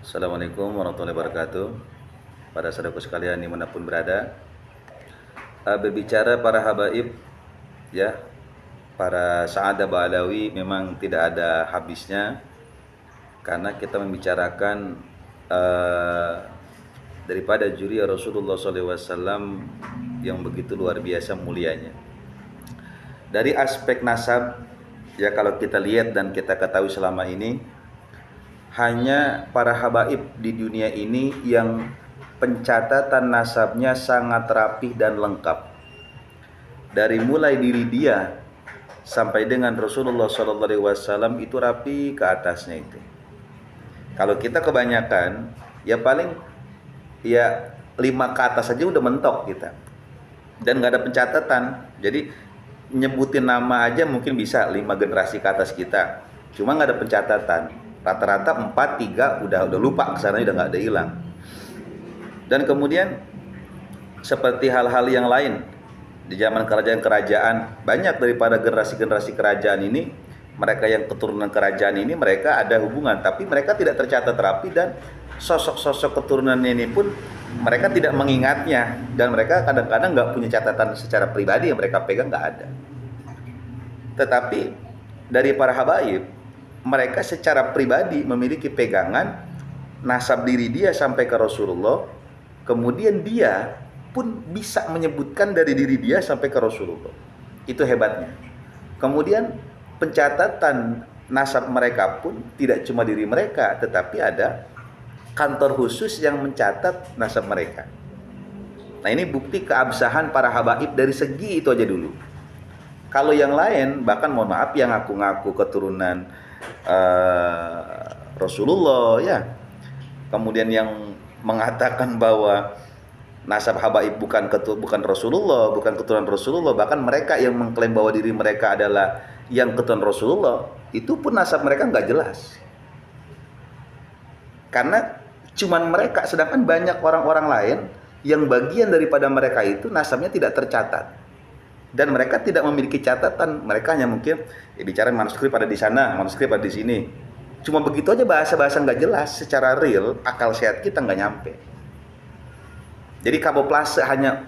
Assalamualaikum warahmatullahi wabarakatuh. Para saudaraku sekalian dimanapun berada, berbicara para habaib, ya, para Sa'ada Ba'alawi memang tidak ada habisnya, karena kita membicarakan daripada juri Rasulullah SAW yang begitu luar biasa mulianya. Dari aspek nasab, ya, kalau kita lihat dan kita ketahui selama ini, hanya para habaib di dunia ini yang pencatatan nasabnya sangat rapih dan lengkap. Dari mulai diri dia sampai dengan Rasulullah SAW itu rapi ke atasnya itu. Kalau kita kebanyakan, ya paling ya 5 ke atas saja udah mentok kita. Dan nggak ada pencatatan. Jadi nyebutin nama aja mungkin bisa 5 generasi ke atas kita. Cuma nggak ada pencatatan. Rata-rata 4, 3 udah lupa, kesananya udah nggak ada, hilang. Dan kemudian seperti hal-hal yang lain di zaman kerajaan-kerajaan, banyak daripada generasi-generasi kerajaan ini, mereka yang keturunan kerajaan ini, mereka ada hubungan, tapi mereka tidak tercatat rapi, dan sosok-sosok keturunan ini pun mereka tidak mengingatnya, dan mereka kadang-kadang nggak punya catatan secara pribadi yang mereka pegang, nggak ada. Tetapi dari para habaib, mereka secara pribadi memiliki pegangan nasab diri dia sampai ke Rasulullah. Kemudian dia pun bisa menyebutkan dari diri dia sampai ke Rasulullah. Itu hebatnya. Kemudian pencatatan nasab mereka pun tidak cuma diri mereka, tetapi ada kantor khusus yang mencatat nasab mereka. Nah, ini bukti keabsahan para habaib dari segi itu aja dulu. Kalau yang lain, bahkan mohon maaf, yang ngaku-ngaku keturunan Rasulullah, ya, kemudian yang mengatakan bahwa nasab habaib bukan Rasulullah, bukan keturunan Rasulullah, bahkan mereka yang mengklaim bahwa diri mereka adalah yang keturunan Rasulullah, itu pun nasab mereka nggak jelas. Karena cuman mereka, sedangkan banyak orang-orang lain yang bagian daripada mereka itu nasabnya tidak tercatat. Dan mereka tidak memiliki catatan, mereka hanya mungkin bicara manuskrip ada di sana, manuskrip ada di sini. Cuma begitu aja, bahasa-bahasa nggak jelas, secara real akal sehat kita nggak nyampe. Jadi kamuflase, hanya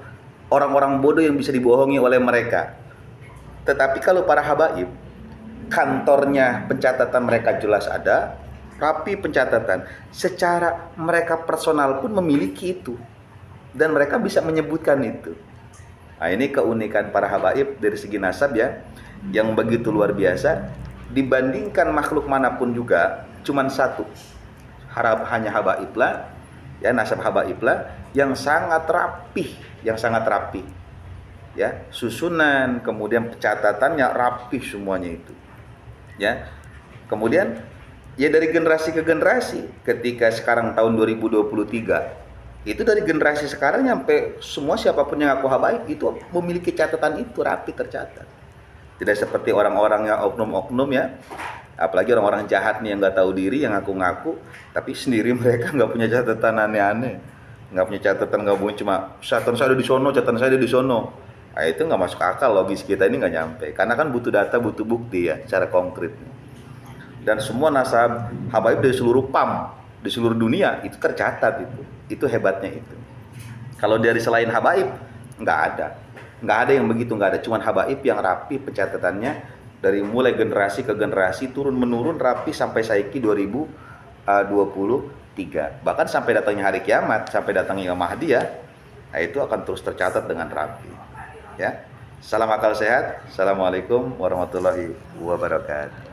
orang-orang bodoh yang bisa dibohongi oleh mereka. Tetapi kalau para habaib, kantornya pencatatan mereka jelas ada, rapi pencatatan. Secara mereka personal pun memiliki itu, dan mereka bisa menyebutkan itu. Nah, ini keunikan para habaib dari segi nasab, ya, yang begitu luar biasa. Dibandingkan makhluk manapun juga, cuman satu, hanya habaiblah, ya, nasab habaiblah yang sangat rapih, ya, susunan, kemudian pencatatannya rapih semuanya itu, ya. Kemudian ya dari generasi ke generasi, ketika sekarang tahun 2023, itu dari generasi sekarang sampai semua siapapun yang ngaku habaib itu memiliki catatan itu rapi tercatat. Tidak seperti orang-orang yang oknum-oknum, ya, apalagi orang-orang jahat nih yang nggak tahu diri, yang ngaku-ngaku tapi sendiri mereka nggak punya catatan, aneh-aneh, nggak punya catatan, nggak punya, cuma catatan saya ada di sono, catatan saya ada di sono. Nah, itu nggak masuk akal, logis kita ini nggak nyampe, karena kan butuh data, butuh bukti, ya, secara konkret. Dan semua nasab habaib dari seluruh di seluruh dunia itu tercatat, itu hebatnya itu. Kalau dari selain habaib nggak ada yang begitu, nggak ada. Cuman habaib yang rapi pencatatannya dari mulai generasi ke generasi, turun menurun rapi sampai saiki 2023, bahkan sampai datangnya hari kiamat, sampai datangnya Mahdi, ya, nah, itu akan terus tercatat dengan rapi, ya. Salam akal sehat. Assalamualaikum warahmatullahi wabarakatuh.